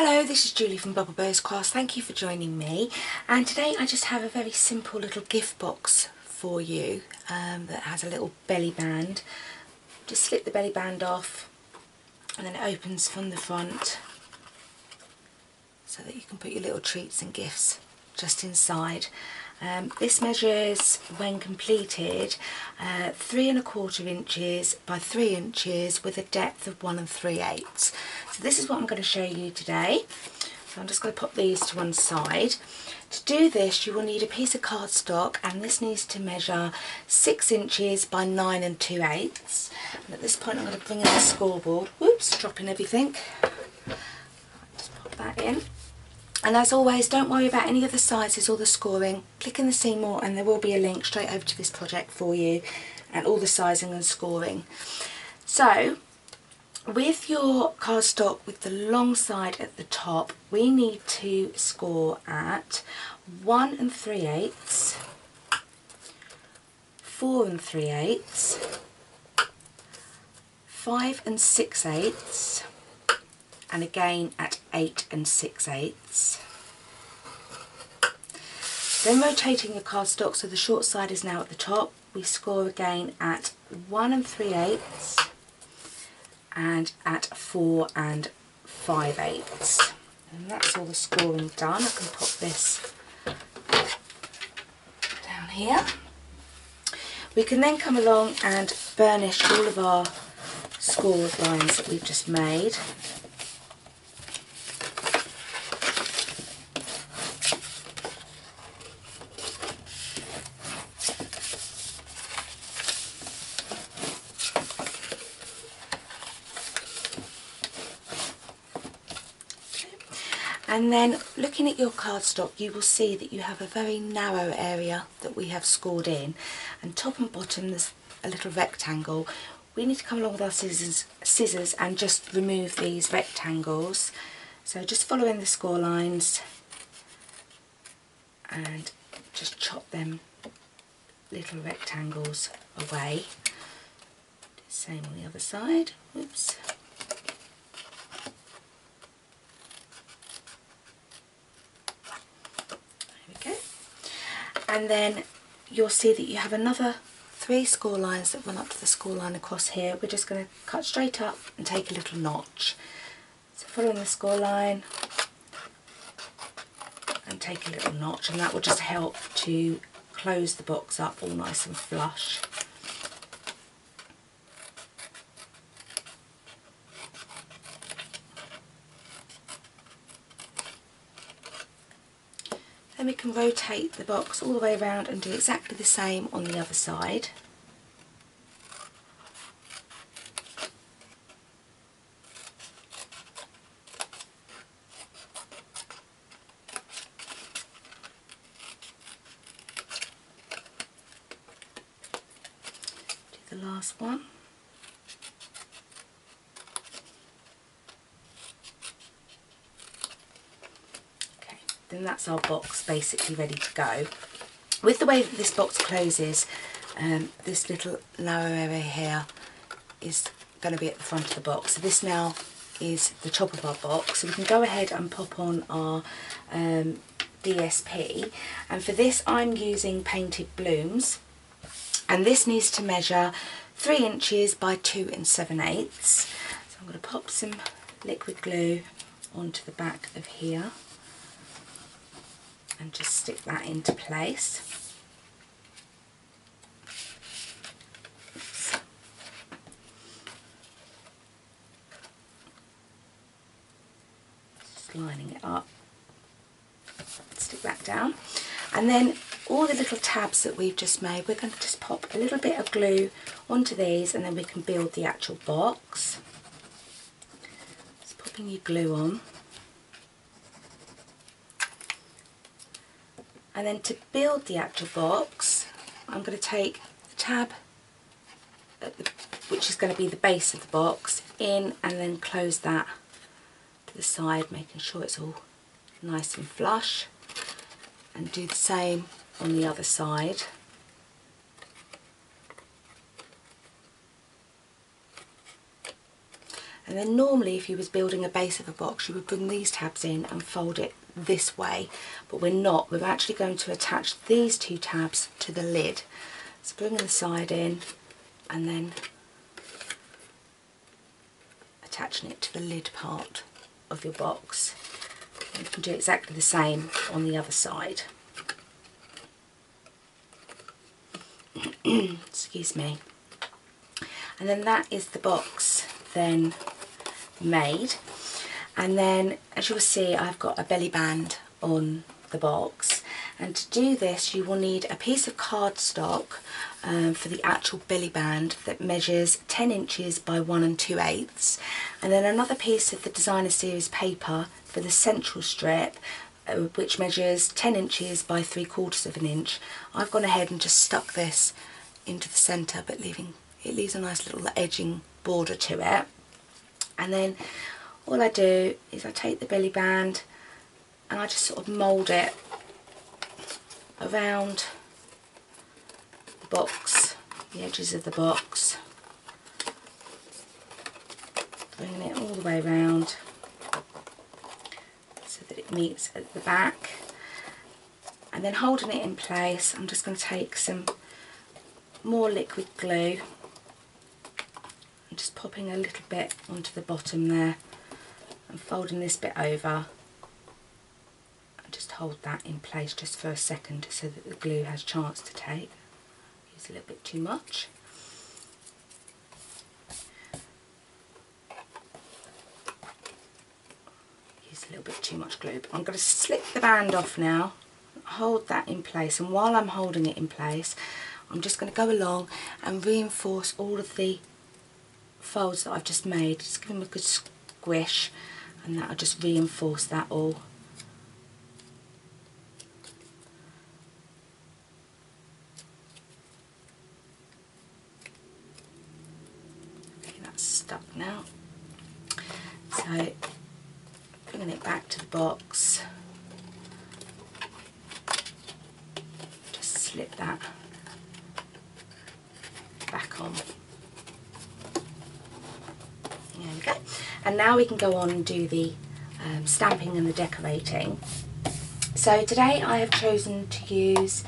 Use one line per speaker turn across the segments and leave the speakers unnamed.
Hello, this is Julie from Bubble Bears Crafts. Thank you for joining me. And today I just have a very simple little gift box for you that has a little belly band. Just slip the belly band off and then it opens from the front so that you can put your little treats and gifts just inside. This measures, when completed, 3¼ inches by 3 inches with a depth of 1 3/8. So this is what I'm going to show you today. So I'm just going to pop these to one side. To do this you will need a piece of cardstock, and this needs to measure 6 inches by 9 2/8. And at this point I'm going to bring in the scoreboard. Whoops, dropping everything. Just pop that in. And as always, don't worry about any of the sizes or the scoring. Click in the See More and there will be a link straight over to this project for you and all the sizing and scoring. So, with your cardstock with the long side at the top, we need to score at 1 3/8, 4 3/8, 5 6/8, and again at 8 6/8. Then rotating your cardstock so the short side is now at the top, we score again at 1 3/8 and at 4 5/8. And that's all the scoring done. I can pop this down here. We can then come along and burnish all of our scored lines that we've just made. And then looking at your cardstock, you will see that you have a very narrow area that we have scored in, and top and bottom there's a little rectangle. We need to come along with our scissors and just remove these rectangles. So just following the score lines and just chop them little rectangles away. Same on the other side. Oops. And then you'll see that you have another 3 score lines that run up to the score line across here. We're just going to cut straight up and take a little notch. So following the score line and take a little notch, and that will just help to close the box up all nice and flush. Then we can rotate the box all the way around and do exactly the same on the other side. Do the last one. Then that's our box basically ready to go. With the way that this box closes, this little narrow area here is going to be at the front of the box. So this now is the top of our box. So we can go ahead and pop on our DSP. And for this I'm using Painted Blooms. And this needs to measure 3 inches by 2 7/8. So I'm going to pop some liquid glue onto the back of here and just stick that into place. Oops. Just lining it up, stick that down, and then all the little tabs that we've just made, we're going to just pop a little bit of glue onto these, and then we can build the actual box. Just popping your glue on. And then to build the actual box, I'm going to take the tab, which is going to be the base of the box, in, and then close that to the side, making sure it's all nice and flush. And do the same on the other side. And then normally if you was building a base of a box, you would bring these tabs in and fold it this way, but we're not. We're actually going to attach these two tabs to the lid. So bringing the side in and then attaching it to the lid part of your box. And you can do exactly the same on the other side. Excuse me. And then that is the box then made. And then, as you will see, I've got a belly band on the box, and to do this you will need a piece of cardstock for the actual belly band that measures 10 inches by 1 2/8, and then another piece of the designer series paper for the central strip, which measures 10 inches by 3/4 of an inch. I've gone ahead and just stuck this into the centre, but it leaves a nice little edging border to it. And then all I do is I take the belly band and I just sort of mould it around the box, the edges of the box, bringing it all the way around so that it meets at the back. And then holding it in place, I'm just going to take some more liquid glue and just popping a little bit onto the bottom there and folding this bit over, and just hold that in place just for a second so that the glue has a chance to take. Use a little bit too much. Use a little bit too much glue. But I'm going to slip the band off now, hold that in place, and while I'm holding it in place I'm just going to go along and reinforce all of the folds that I've just made. Just give them a good squish, and that'll just reinforce that all. Okay, that's stuck now. So bringing it back to the box, just slip that back on. There we go. And now we can go on and do the stamping and the decorating. So today I have chosen to use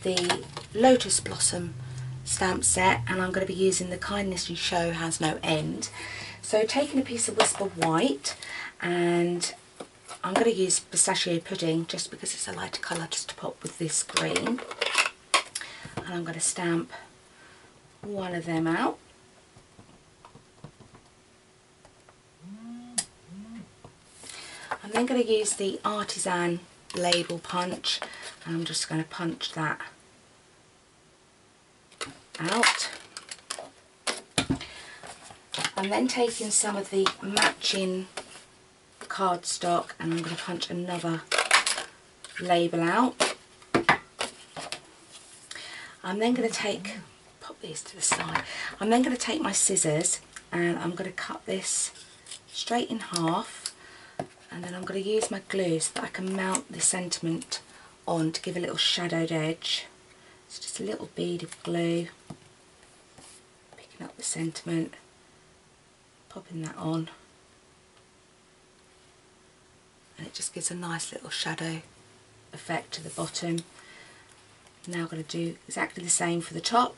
the Lotus Blossom stamp set, and I'm going to be using the Kindness You Show Has No End. So taking a piece of Whisper White, and I'm going to use Pistachio Pudding just because it's a lighter colour just to pop with this green. And I'm going to stamp one of them out. I'm then going to use the Artisan label punch, and I'm just going to punch that out. I'm then taking some of the matching cardstock and I'm going to punch another label out. I'm then going to pop these to the side. I'm then going to take my scissors and I'm going to cut this straight in half. And then I'm going to use my glue so that I can mount the sentiment on to give a little shadowed edge. It's just a little bead of glue, picking up the sentiment, popping that on, and it just gives a nice little shadow effect to the bottom. Now I'm going to do exactly the same for the top.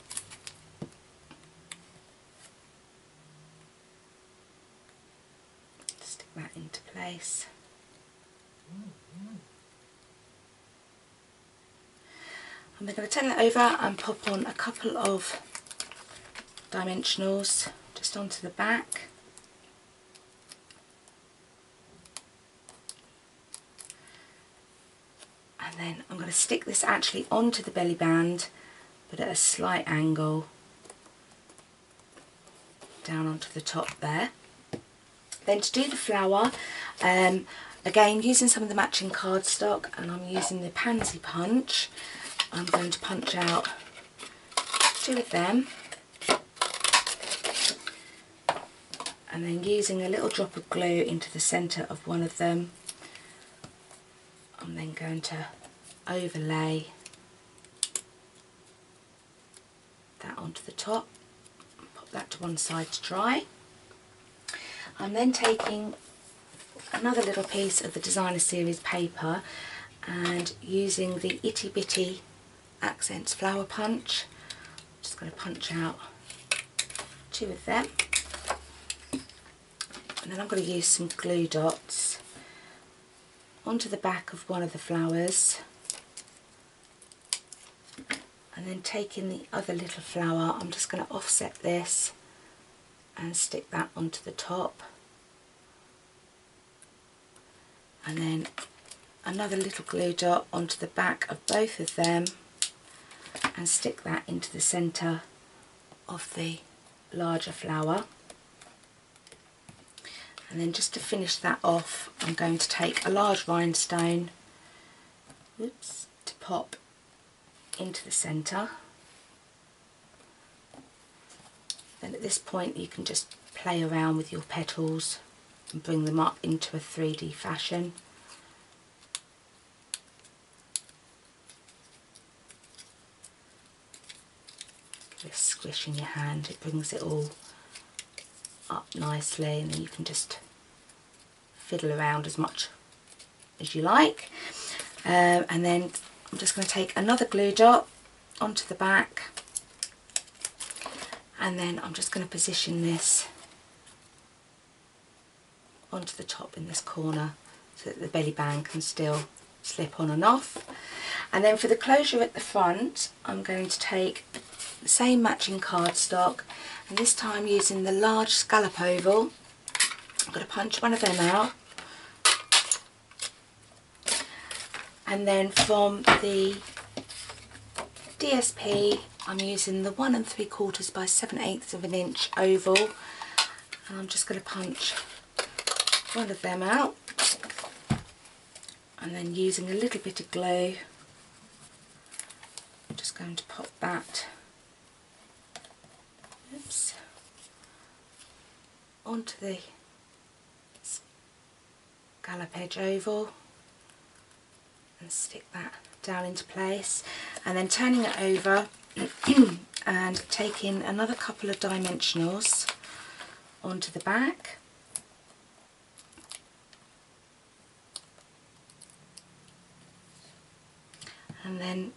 Stick that into place. And we're going to turn that over and pop on a couple of dimensionals just onto the back. And then I'm going to stick this actually onto the belly band, but at a slight angle down onto the top there. Then to do the flower, again using some of the matching cardstock, and I'm using the Pansy punch. I'm going to punch out two of them, and then using a little drop of glue into the centre of one of them, I'm then going to overlay that onto the top, pop that to one side to dry. I'm then taking another little piece of the Designer Series paper and using the Itty Bitty Accents Flower Punch. Just going to punch out 2 of them, and then I'm going to use some glue dots onto the back of one of the flowers, and then taking the other little flower, I'm just going to offset this and stick that onto the top, and then another little glue dot onto the back of both of them and stick that into the centre of the larger flower. And then just to finish that off, I'm going to take a large rhinestone, to pop into the centre. Then at this point you can just play around with your petals and bring them up into a 3D fashion. Give it a squish in your hand, it brings it all up nicely, and then you can just fiddle around as much as you like. And then I'm just going to take another glue dot onto the back, and then I'm just going to position this onto the top in this corner so that the belly band can still slip on and off. And then for the closure at the front, I'm going to take the same matching cardstock, and this time using the large scallop oval. I'm going to punch one of them out, and then from the DSP I'm using the 1 3/4 by 7/8 of an inch oval, and I'm just going to punch one of them out, and then using a little bit of glue I'm just going to pop that onto the scallop edge oval and stick that down into place, and then turning it over and taking another couple of dimensionals onto the back, and then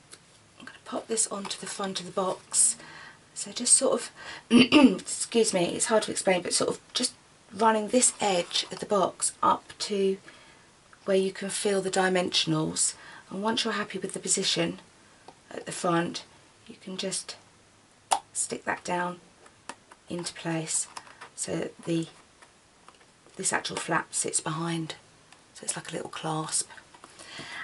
I'm going to pop this onto the front of the box. So just sort of, excuse me, it's hard to explain, but sort of just running this edge of the box up to where you can feel the dimensionals, and once you're happy with the position at the front, you can just stick that down into place so that this actual flap sits behind, so it's like a little clasp.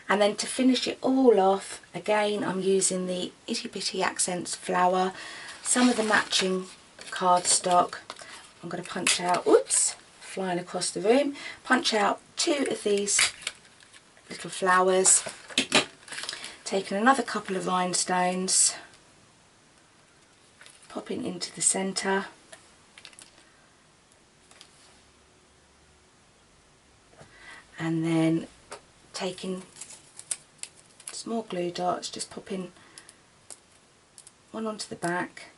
And then to finish it all off, again I'm using the Itty Bitty Accents flower, some of the matching cardstock. I'm going to punch out, whoops, flying across the room, punch out 2 of these little flowers, taking another couple of rhinestones, popping into the centre, and then taking small glue dots, just popping one onto the back,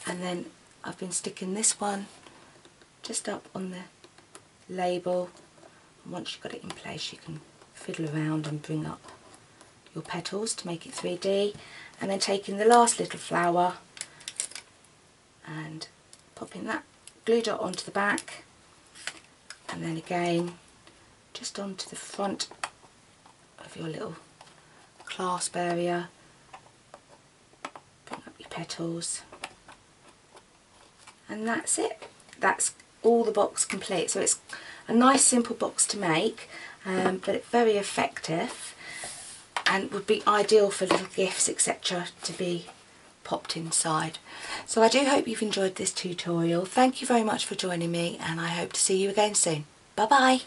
and then I've been sticking this one just up on the label, and once you've got it in place you can fiddle around and bring up your petals to make it 3D, and then taking the last little flower and popping that glue dot onto the back, and then again just onto the front of your little clasp area, bring up your petals, and that's it. That's all the box complete. So it's a nice simple box to make, but it's very effective and would be ideal for little gifts, etc., to be popped inside. So I do hope you've enjoyed this tutorial. Thank you very much for joining me, and I hope to see you again soon. Bye bye.